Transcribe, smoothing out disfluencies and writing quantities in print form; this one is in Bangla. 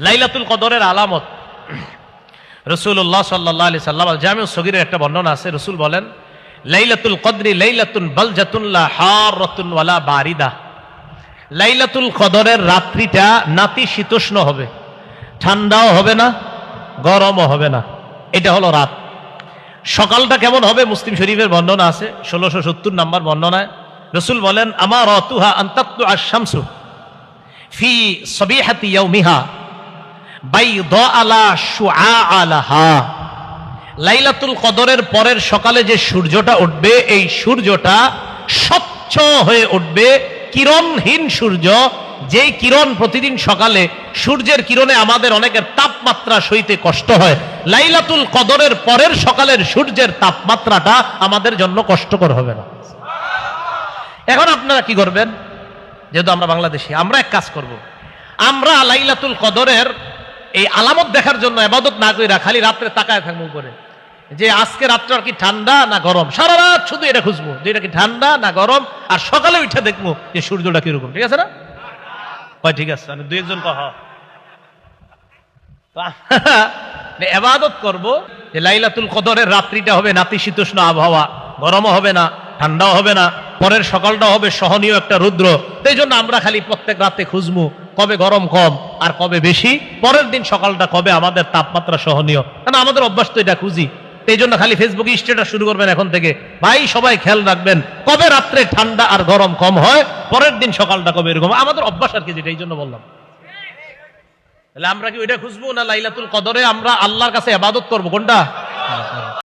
লাইলাতুল কদরের আলামত রাসূলুল্লাহ সাল্লাল্লাহু আলাইহি সাল্লাম জামিউস সগীরের একটা বর্ণনা আছে। রাসূল বলেন, লাইলাতুল কদরি লাইলাতুন বালজাতুন লা হারাতুন ওয়ালা বারিদা। লাইলাতুল কদরের রাত্রিটা নাতিশীতোষ্ণ হবে, ঠান্ডাও হবে না, গরমও হবে না। এটা হলো রাত। সকালটা কেমন হবে? মুসলিম শরীফের বর্ণনা আছে 1670 নম্বর বর্ণনায় রাসূল বলেন, আমারাতুহা আন তাতলু আশ-শামসু ফি সাবিহাতি ইয়াউমিহা বাইদা আলা শুআআ লাহা। লাইলাতুল কদরের পরের সকালে যে সূর্যটা উঠবে, এই সূর্যটা স্বচ্ছ হয়ে উঠবে, কিরণহীন সূর্য। যেই কিরণ প্রতিদিন সকালে সূর্যের কিরণে আমাদের অনেকের তাপমাত্রা সইতে কষ্ট হয়, লাইলাতুল কদরের পরের সকালের সূর্যের তাপমাত্রাটা আমাদের জন্য কষ্টকর হবে না। এখন আপনারা কি করবেন? যেহেতু আমরা বাংলাদেশি, আমরা এক কাজ করব, আমরা লাইলাতুল কদরের এই আলামত দেখার জন্য ইবাদত না কইরা খালি রাত্রে তাকায় থাকবো উপরে, যে আজকে রাত্রে আর কি ঠান্ডা না গরম। সারা রাত শুধু এটা খুঁজবো যে এটা কি ঠান্ডা না গরম, আর সকালে উঠে দেখবো যে সূর্যটা কিরকম। ঠিক আছে না? ঠিক আছে, আমি দুই একজন কহ ইবাদত করব যে লাইলাতুল কদরের রাত্রিটা হবে নাতিশীতোষ্ণ আবহাওয়া, গরমও হবে না, ঠান্ডাও হবে না, পরের সকালটা হবে সহনীয় একটা রুদ্র। এই জন্য আমরা খালি প্রত্যেক রাতে খুঁজবো কবে গরম কম আর কবে বেশি, পরের দিন সকালটা কবে আমাদের তাপমাত্রা সহনীয়। কারণ আমাদের অভ্যাস তো এটা খুঁজি। এই জন্য খালি ফেসবুকে স্ট্যাটাস শুরু করবেন এখন থেকে, ভাই সবাই খেয়াল রাখবেন কবে রাত্রে ঠান্ডা আর গরম কম হয়, পরের দিন সকালটা কবে এরকম। আমাদের অভ্যাস আর কি, যেটা এই জন্য বললাম। তাহলে আমরা কি ওইটা খুঁজবো না লাইলাতুল কদরে আমরা আল্লাহর কাছে ইবাদত করবো? কোনটা?